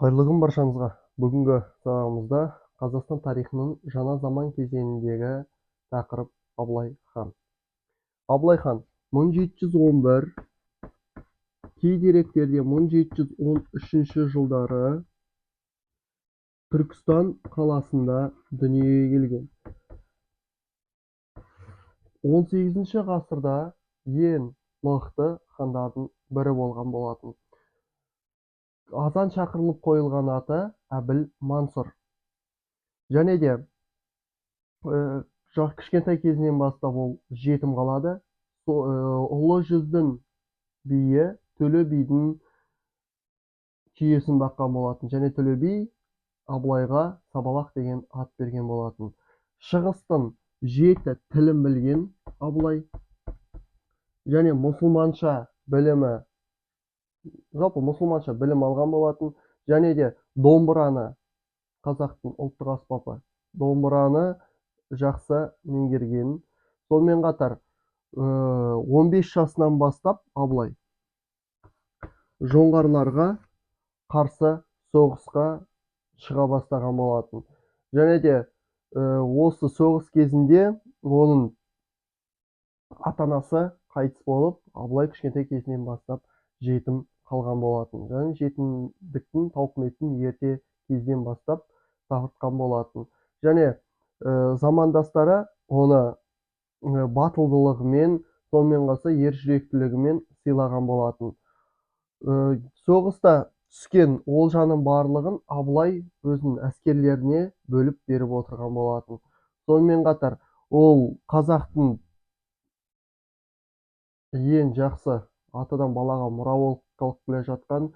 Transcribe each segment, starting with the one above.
Қайырлы күн баршаңызға. Бүгінгі сабағымызда Қазақстан тарихының жаңа заман кезеңіндегі тақырып Абылай хан. Абылай хан 1711, кей деректерде 1713 жылдары Түркістан қаласында дүниеге келген. 18 ғасырда ең мықты хандардың бірі болған болатын. Азан шақырылып қойылған аты Әбіл Мансұр. Және де кішкентай кезінен бастап ол жетім қалады. Ұлы жүздің биі Төле бидің түйесін баққан болатын. Және Төле би Абылайға Сабалақ деген ат берген болатын. Шығыстың 7 тілін білген Абылай. Және мұсылманша білім алған болатын. Және де домбыраны, қазақтың ұлттық аспабы, домбыраны жақсы меңгерген. Сонымен қатар 15 жасынан бастап Абылай жоңғарларға қарсы соғысқа шыға бастаған болатын. Және де осы соғыс кезінде оның ата-анасы қайтыс болып, Абылай кішкентай кезінен бастап жетім қалған болатын. Және жетімдіктің тауқыметін ерте кезден бастап тартқан болатын. Және замандастары оны батылдылығымен, сонымен қоса ержүректілігімен сыйлаған болатын. Соғыста түскен олжаның барлығын Абылай өзінің әскерлеріне бөліп беріп отырған болатын. Сонымен қатар ол қазақтың ең жақсы атадан балаға мұра болып қалып келе жатқан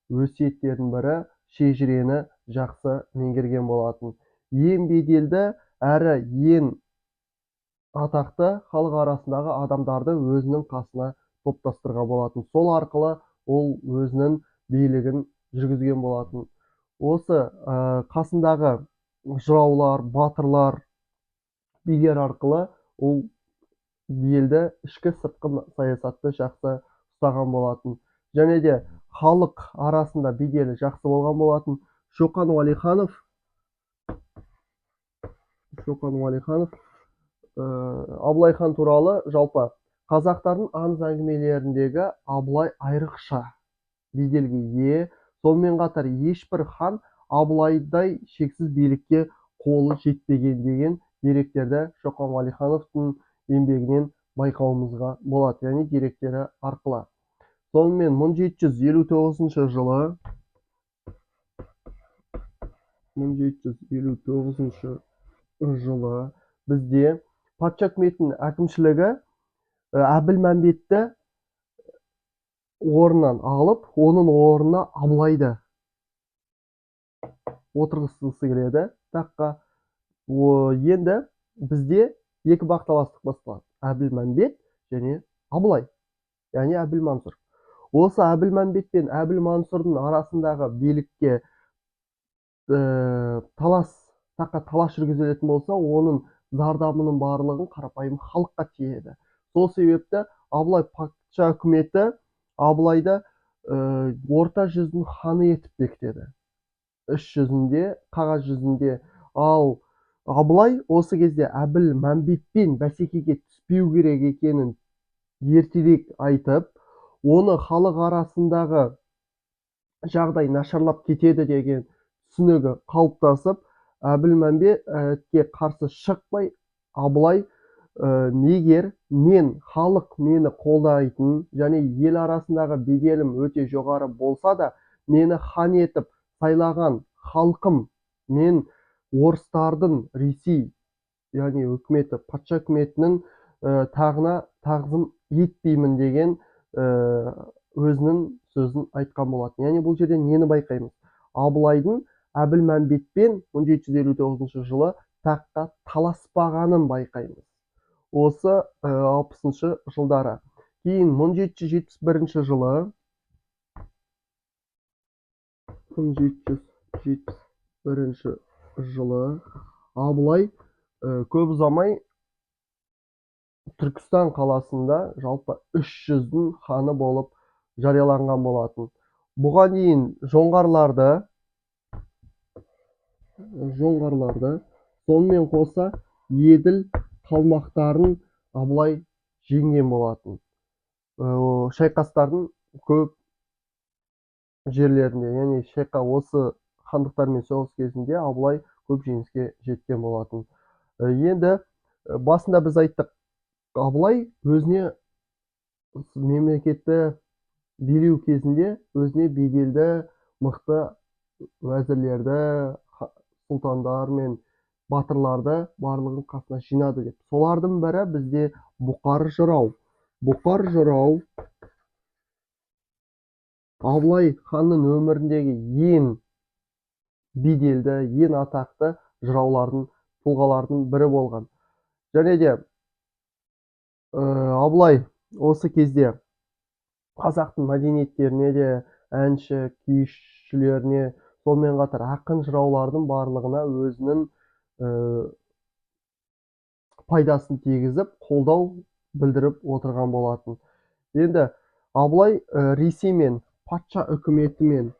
өсиеттердің бірі шежірені жақсы меңгерген болатын. Ең беделді әрі ең атақты халық арасындағы адамдарды өзінің қасына топтастырған болатын. Сол арқылы ол өзінің билігін жүргізген болатын. Осы қасындағы жыраулар, батырлар, билер арқылы ол елді ішкі сыртқы саясатты жақсы ұстаған болатын. Және де халық арасында беделі жақсы болған болатын. Шоқан Уәлиханов Абылай хан туралы жалпы қазақтардың аңыз әңгімелеріндегі Абылай айрықша беделге ие. Сонымен қатар ешбір хан Абылайдай шексіз билікке қолы жетпеген деген деректерді Шоқан Уәлихановтың еңбегінен байқауымызға болады, яғни деректері арқылы. Сонымен 1759 жылы бізде патша үкіметінің әкімшілігі Әбілмәмбетті орнынан алып, оның орнына Абылайды отырғызғысы келеді таққа. Енді бізде екі бақталастық басталады: Әбілмәмбет және Абылай, яғни Әбілмансұр. Осы Әбілмәмбет пен Әбілмансұрдың арасындағы билікке таққа талас жүргізілетін болса, оның зардабының барлығын қарапайым халыққа тиеді. Сол себепті Абылай патша үкіметі Абылайды орта жүздің ханы етіп бекітеді. Іс жүзінде, қағаз жүзінде. Ал Абылай осы кезде Әбілмәмбетпен бәсекеге түспеу керек екенін ертелік айтып, оны халық арасындағы жағдай нашарлап кетеді деген түсінігі қалыптасып, Әбілмәмбетке қарсы шықпай, Абылай егер халық мені қолдайтын және ел арасындағы беделім өте жоғары болса да, мені хан етіп сайлаған халқым, мен орыстардың Ресей, яғни үкіметі, патша үкіметінің тағына тағзым етпеймін деген өзінің сөзін айтқан болатын. Яғни бұл жерде нені байқаймыз? Абылайдың Әбілмәмбетпен 1759 жылы таққа таласпағанын байқаймыз. Осы 60-шы жылдары. Кейін 1771 жылы Абылай көп ұзамай Түркістан қаласында жалпы 300-дің ханы болып жарияланған болатын. Бұған дейін жоңғарларды жоңғарларды. Сонымен қоса еділ қалмақтарын абылай жеңген болатын. Шайқастардың көп жерлерінде, яғни осы хандықтармен соғыс кезінде абылай көп жеңіске жеткен болатын. Енді басында біз айттық, абылай өзіне мемлекетті билеу кезінде өзіне беделді мықты уәзірлерді, сұлтандар мен батырларды барлығын қасына жинады деп. Солардың бірі бізде Бұқар жырау. Бұқар жырау Абылай ханның өміріндегі ең беделді, ең атақты жыраулардың, тұлғалардың бірі болған. Және де Абылай осы кезде қазақтың мәдениеттеріне де, әнші, күйшілеріне, сонымен қатар ақын жыраулардың барлығына өзінің пайдасын тигізіп, қолдау білдіріп отырған болатын. Енді Абылай Ресеймен, патша үкіметімен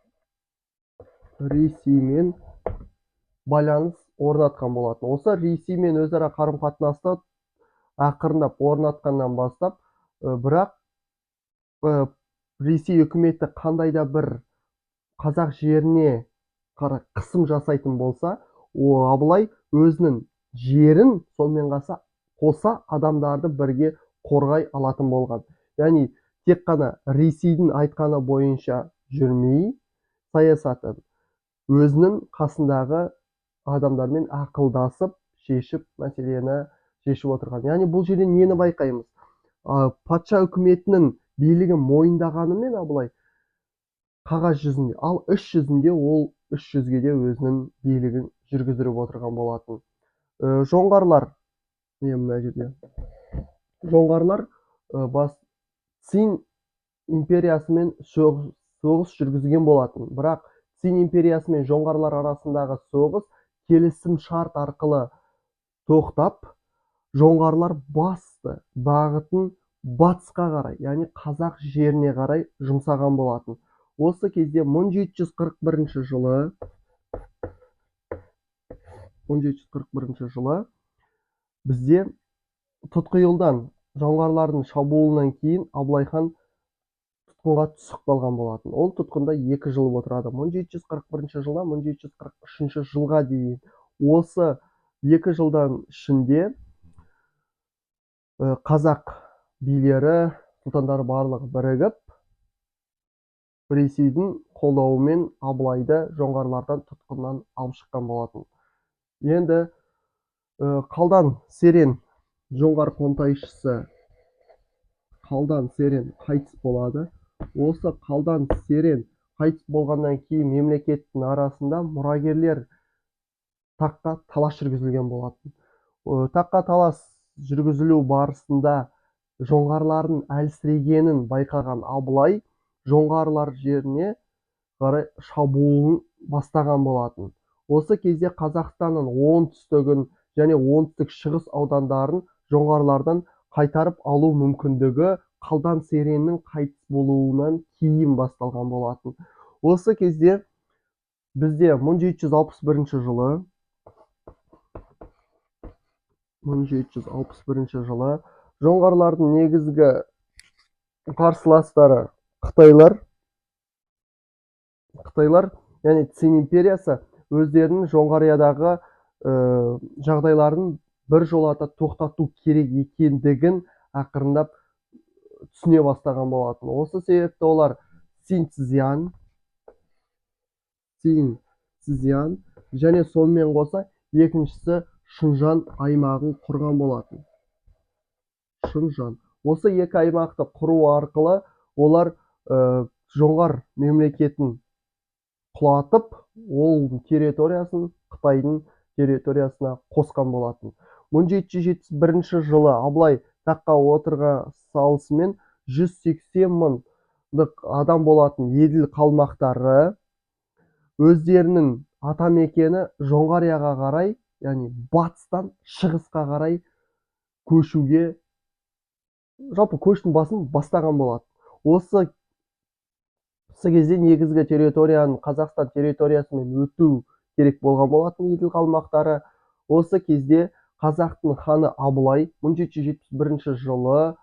Ресеймен байланыс орнатқан болатын. Осы Ресеймен өзара қарым-қатынасты ақырындап орнатқаннан бастап, бірақ Ресей үкіметі қандай да бір қазақ жеріне қысым жасайтын болса, Абылай өзінің жерін сонымен қоса адамдарды бірге қорғай алатын болған. Яғни тек қана Ресейдің айтқаны бойынша жүрмей, саясатын өзінің қасындағы адамдармен ақылдасып, мәселені шешіп отырған. Яғни бұл жерден нені байқаймыз? Патша үкіметінің билігін мойындағанымен Абылай қағаз жүзінде, ал іс жүзінде ол іс жүзге де өзінің билігін жүргізіп отырған болатын. Жоңғарлар, мына жерде жоңғарлар Цин империясымен соғыс жүргізген болатын. Бірақ Цин империясы мен жоңғарлар арасындағы соғыс келісім шарт арқылы тоқтап, жоңғарлар басты бағытын батысқа қарай, яғни қазақ жеріне қарай жұмсаған болатын. Осы кезде 1741 жылы бізде Тұтқиылдан жоңғарлардың шабуылынан кейін Абылай хан тұтқынға түсіп қалған болатын. Ол тұтқында 2 жыл отырады. 1741 жылдан 1743 жылға дейін. Осы 2 жылдан ішінде қазақ билері, сұлтандары барлығы бірігіп, Ресейдің қолдауымен Абылайды жоңғарлардан тұтқыннан алып шыққан болатын. Енді Қалдан Серен жоңғар қонтайшысы Қалдан Серен қайтыс болады. Осы Қалдан Серен қайтыс болғаннан кейін мемлекеттің арасында мұрагерлер таққа талас жүргізілген болатын. Таққа талас жүргізілу барысында жоңғарлардың әлсірегенін байқаған Абылай жоңғарлар жеріне қарай шабуылын бастаған болатын. Осы кезде Қазақстанның оңтүстігін және оңтүстік шығыс аудандарын жоңғарлардан қайтарып алу мүмкіндігі Қалдан Сереннің қайтыс болуынан кейін басталған болатын. Осы кезде бізде 1761 жылы жоңғарлардың негізгі қарсыластары Қытайлар, яғни Цин империясы өздерінің Жоңғариядағы жағдайларын бір жолата тоқтату керек екендігін ақырындап түсіне бастаған болатын. Осы себепті олар Цзян және сонымен қоса екіншісі Шыңжаң аймағын құрған болатын. Шыңжаң. Осы екі аймақты құру арқылы олар жоңғар мемлекетін құлатып, ол территориясын Қытайдың территориясына қосқан болатын. 1771 жылы Абылай таққа отырға салысымен 180 мыңдық адам болатын еділ қалмақтары өздерінің атамекені Жоңғарияға қарай, яғни батыстан шығысқа қарай көшуге, жалпы көштің басын бастаған болады. Осы кезде негізгі территорияның Қазақстан территориясымен өту керек болған болатын еділ қалмақтары. Осы кезде қазақтың ханы Абылай 1771 жылы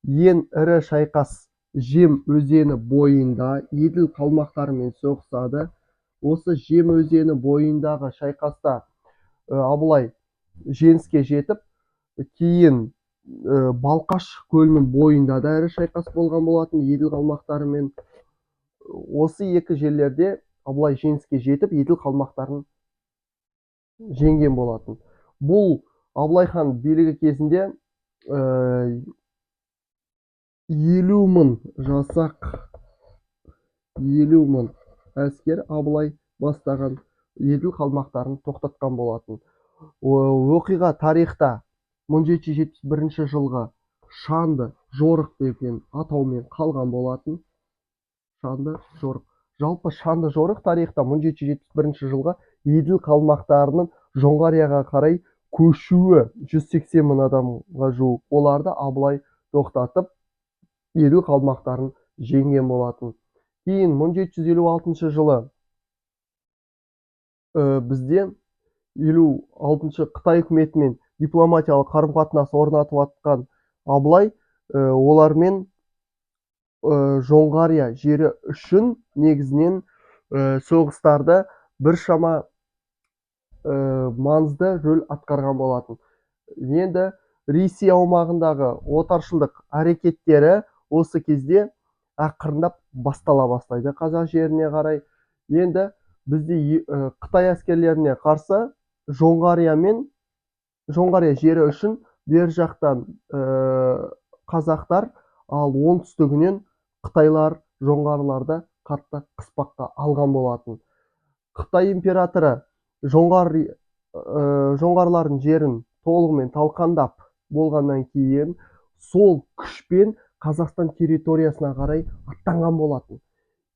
ең ірі шайқас Жем өзені бойында еділ қалмақтарымен соғысады. Осы Жем өзені бойындағы шайқаста Абылай жеңіске жетіп, кейін Балқаш көлінің бойында да ірі шайқас болған болатын еділ қалмақтарымен. Осы екі жерлерде Абылай жеңіске жетіп, еділ қалмақтарын жеңген болатын. Бұл Абылай хан билігі кезінде 50 мың жасақ, 50 мың әскер Абылай бастаған еділ қалмақтарын тоқтатқан болатын. Оқиға тарихта 1771 жылғы Шанды жорық деген атаумен қалған болатын. Шанды жорық. Жалпы Шанды жорық тарихта 1771 жылға еділ қалмақтарының Жоңғарияға қарай көшуі 180 мың адамға жуық. Оларды Абылай тоқтатып, еділ қалмақтарын жеңген болатын. Кейін 1756 жылы бізде 56 Қытай үкіметімен дипломатиялық қарым-қатынас орнатып атқан Абылай олармен Жоңғария жері үшін негізінен соғыстарда біршама маңызды рөл атқарған болатын. Енді Ресей аумағындағы отаршылдық әрекеттері осы кезде ақырындап бастала бастайды қазақ жеріне қарай. Енді бізде Қытай әскерлеріне қарсы Жоңғария жері үшін бер жақтан қазақтар, ал оңтүстігінен Қытайлар, жоңғарларды қатты қыспаққа алған болатын. Қытай императоры жоңғарлардың жерін толығымен талқандап болғаннан кейін сол күшпен Қазақстан территориясына қарай аттанған болатын.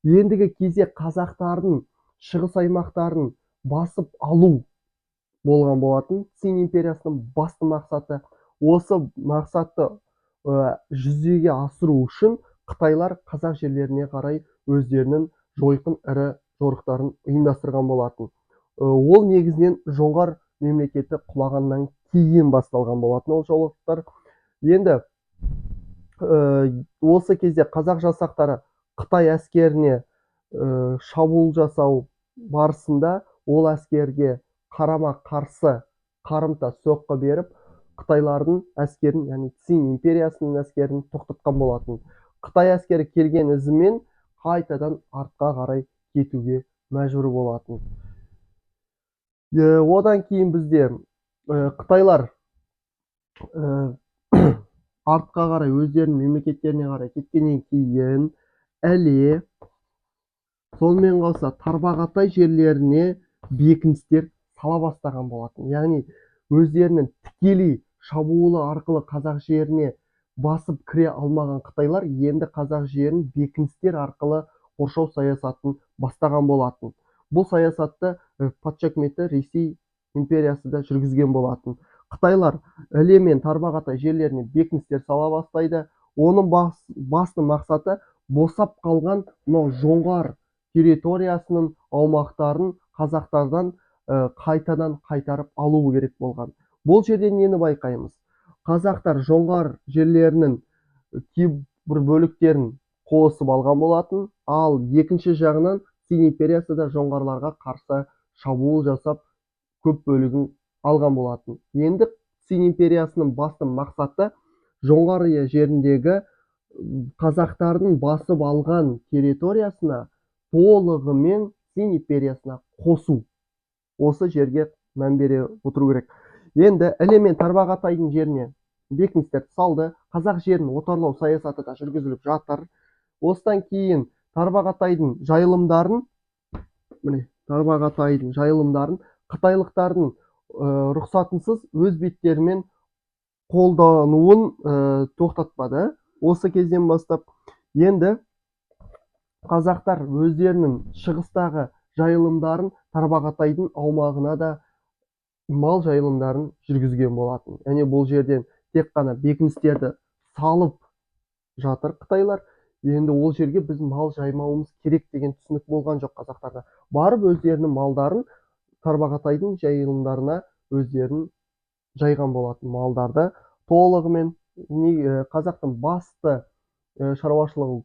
Ендігі кезде қазақтардың шығыс аймақтарын басып алу болған болатын. Цин империясының басты мақсаты. Осы мақсатты жүзеге асыру үшін Қытайлар қазақ жерлеріне қарай өздерінің жойқын ірі жорықтарын ұйымдастырған болатын. Ол негізінен жоңғар мемлекеті құлағаннан кейін басталған болатын ол жорықтар. Енді осы кезде қазақ жасақтары Қытай әскеріне шабуыл жасау барысында ол әскерге қарама қарсы қарымта соққы беріп, Қытайлардың әскерін, яғни Цин империясының әскерін тоқтатқан болатын. Қытай әскері келген ізімен қайтадан артқа қарай кетуге мәжбүр болатын. Одан кейін бізде Қытайлар артқа қарай өздерінің мемлекеттеріне қарай кеткеннен кейін Іле, сонымен қалса Тарбағатай жерлеріне бекіністер сала бастаған болатын. Яғни өздерінің тікелей шабуылы арқылы қазақ жеріне басып кіре алмаған Қытайлар енді қазақ жерін бекіністер арқылы қоршау саясатын бастаған болатын. Бұл саясатты патша үкіметі Ресей империясы да жүргізген болатын. Қытайлар Іле мен Тарбағатай жерлеріне бекіністер сала бастайды. Оның басты мақсаты босап қалған жоңғар территориясының аумақтарын қазақтардан қайтадан қайтарып алу керек болған. Бұл жерден нені байқаймыз? Қазақтар жоңғар жерлерінің кейбір бөліктерін қосып алған болатын, ал екінші жағынан Цин империясы да жоңғарларға қарсы шабуыл жасап көп бөлігін алған болатын. Енді Цин империясының басты мақсаты Жоңғария жеріндегі қазақтардың басып алған территориясына толығымен Цин империясына қосу. Осы жерге мән бере отыру керек. Енді Іле мен Тарбағатайдың жеріне бекіністер салды. Қазақ жерін отарлау саясаты да жүргізіліп жатыр. Осыдан кейін Тарбағатайдың жайылымдарын қытайлықтардың рұқсатынсыз өз беттерімен қолдануын тоқтатпады. Осы кезден бастап енді қазақтар өздерінің шығыстағы жайылымдарын Тарбағатайдың аумағына да мал жайылымдарын жүргізген болатын. Яғни бұл жерден тек қана бекіністерді салып жатыр Қытайлар. Енді ол жерге біз мал жаймауымыз керек деген түсінік болған жоқ қазақтарда. Барып өздерінің малдарын тарбағатайдың жайылымдарына өздерін жайған болатын малдарды толығымен қазақтың басты шаруашылығы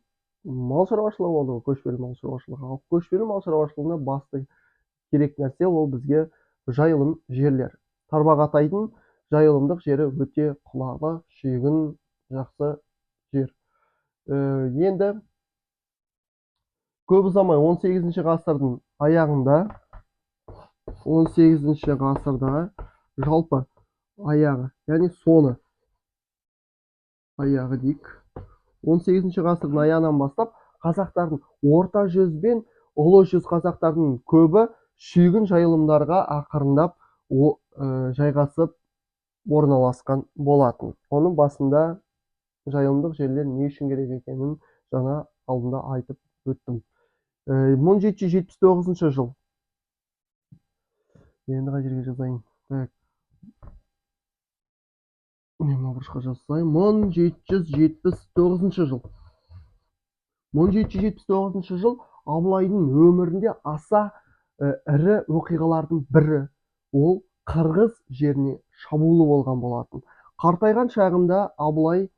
мал шаруашылығы болды ғой, көшпелі мал шаруашылығы. Ал көшпелі мал шаруашылығына басты керек нәрсе ол бізге жайылым жерлер. Тарбағатайдың жайылымдық жері өте құнарлы, шүйгін, жақсы жер. Енді көп ұзамай 18 ғасырдың аяғында 18 ғасырда жалпы аяғы, яғни соны аяғы дейік. 18 ғасырдың аяғынан бастап қазақтардың орта жүз бен ұлы жүз қазақтардың көбі шүйгін жайылымдарға ақырындап жайғасып орналасқан болатын. Оның басында жайылымдық жерлер не үшін керек екенін жаңа алдында айтып өттім. 1779 жыл. Енді қай жерге жазайын? Так. Мына бұрышқа жазайын. 1779 жыл. 1779 жыл Абылайдың өмірінде аса ірі оқиғалардың бірі. Ол қырғыз жеріне шабуылы болған болатын. Қартайған шағында Абылай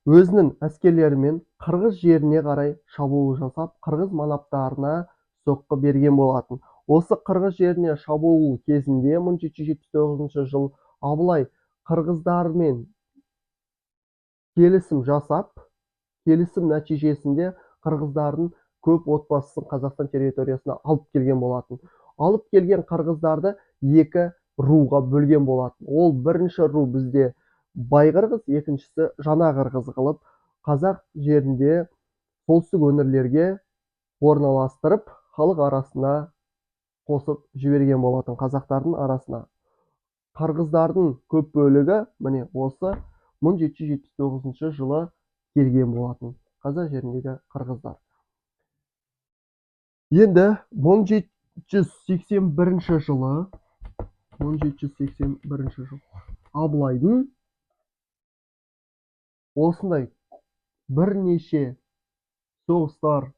өзінің әскерлерімен қырғыз жеріне қарай шабуыл жасап, қырғыз манаптарына соққы берген болатын. Осы қырғыз жеріне шабуыл кезінде 1779 жыл Абылай қырғыздармен келісім жасап, келісім нәтижесінде қырғыздардың көп отбасысын Қазақстан территориясына алып келген болатын. Алып келген қырғыздарды екі руға бөлген болатын. Ол бірінші ру бізде бай қырғыз, екіншісі жана қырғыз қылып, қазақ жерінде солтүстік өңірлерге орналастырып, халық арасына қосып жіберген болатын, қазақтардың арасына. Қырғыздардың көп бөлігі міне осы 1779 жылы келген болатын, қазақ жеріндегі қырғыздар. Енді 1781 жылы Абылайдың осындай бірнеше соғыстар,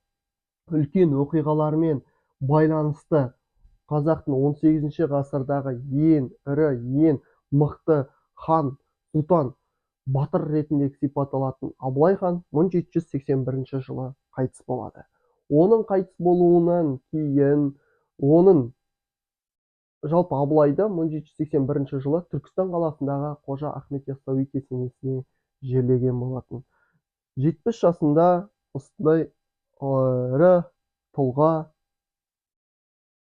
үлкен оқиғалармен байланысты қазақтың 18 ғасырдағы ең ірі, ең мықты хан, сұлтан, батыр ретінде сипатталатын Абылай хан 1781 жылы қайтыс болады. Оның қайтыс болуынан кейін жалпы Абылайды 1781 жылы Түркістан қаласындағы Қожа Ахмет Яссауи кесенесіне жерлеген болатын. 70 жасында осындай ірі тұлға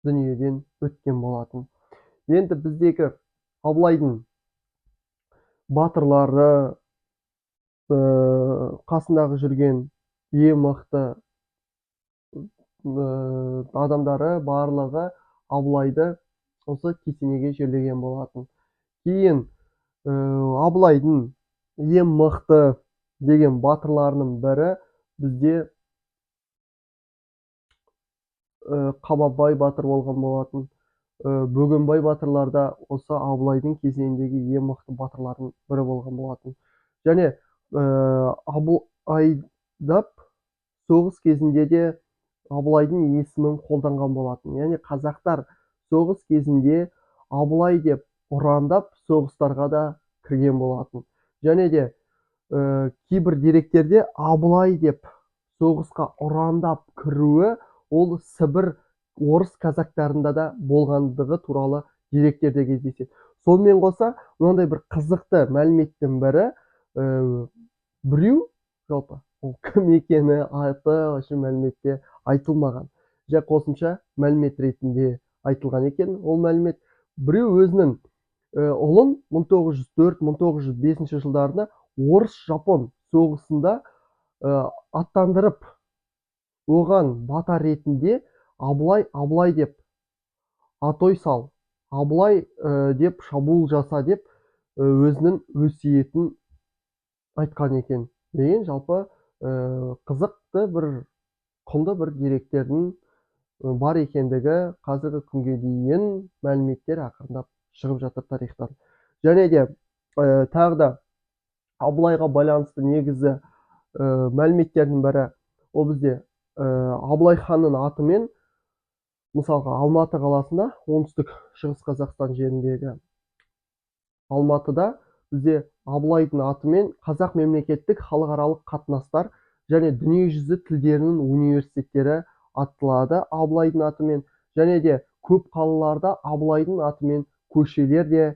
дүниеден өткен болатын. Енді біздегі Абылайдың батырлары, қасындағы жүрген ең мықты адамдары барлығы Абылайды осы кесенеге жерлеген болатын. Кейін Абылайдың ең мықты деген батырларының бірі бізде Қабанбай батыр болған болатын. Бөгенбай батырларда осы Абылайдың кезеңіндегі ең мықты батырлардың бірі болған болатын. Және Абылайдап соғыс кезінде де Абылайдың есімін қолданған болатын. Яғни қазақтар соғыс кезінде Абылай деп ұрандап соғыстарға да кірген болатын. Және де кейбір деректерде Абылай деп соғысқа ұрандап кіруі ол Сібір орыс казактарында да болғандығы туралы деректерде кездеседі. Сонымен қоса, мынандай бір қызықты мәліметтің бірі, біреу жалпы ол кім екені аты үшін мәліметте айтылмаған. Жай қосымша мәлімет ретінде айтылған екен. Ол мәлімет біреу өзінің ұлын 1904-1905 жылдарында орыс-жапон соғысында аттандырып, оған батар ретінде Абылай деп атой сал, Абылай деп шабуыл жаса деп өзінің өсиетін айтқан екен. Деген жалпы қызықты бір құнды бір деректердің бар екендігі қазіргі күнге дейін мәліметтер ақырындап шығып жатыр тарихтан. Және де тағы да Абылайға байланысты негізі мәліметтердің бірі, ол бізде Абылай ханның атымен мысалға Алматы қаласында, оңтүстік шығыс Қазақстан жеріндегі Алматыда бізде Абылайдың атымен Қазақ мемлекеттік халықаралық қатынастар және дүниежүзі тілдерінің университеттері аталады Абылайдың атымен, және де көп қалаларда Абылайдың атымен көшелер де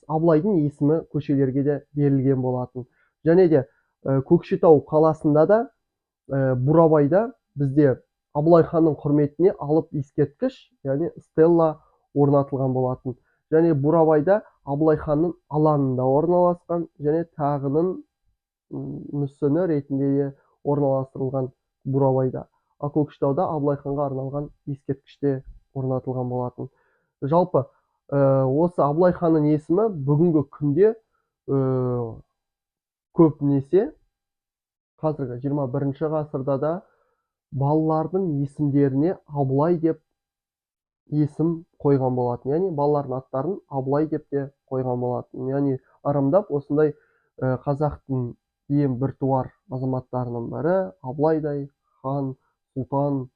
Абылайдың есімі көшелерге де берілген болатын. Және де Көкшетау қаласында да Бурабайда бізде Абылай ханның құрметіне алып ескерткіш, яғни стелла орнатылған болатын. Және Бурабайда Абылай ханның алаңында орналасқан, және тағының мүсіні ретінде де орналастырылған Бурабайда. Ал Көкшетауда Абылай ханға арналған ескерткіште орнатылған болатын. Жалпы осы Абылай ханның есімі бүгінгі күнде көбінесе қазіргі 21 ғасырда да балалардың есімдеріне Абылай деп есім қойған болатын. Яғни балалардың аттарын Абылай деп те қойған болатын. Яғни арамдап осындай қазақтың ең біртуар азаматтарының бірі Абылайдай хан, сұлтан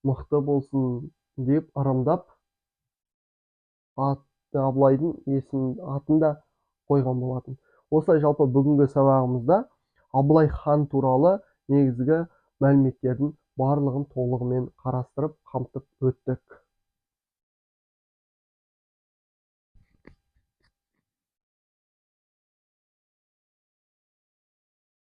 мықты болсын деп арамдап Абылайдың атын да қойған болатын. Осылай жалпы бүгінгі сабағымызда Абылай хан туралы негізгі мәліметтердің барлығын толығымен қарастырып қамтып өттік.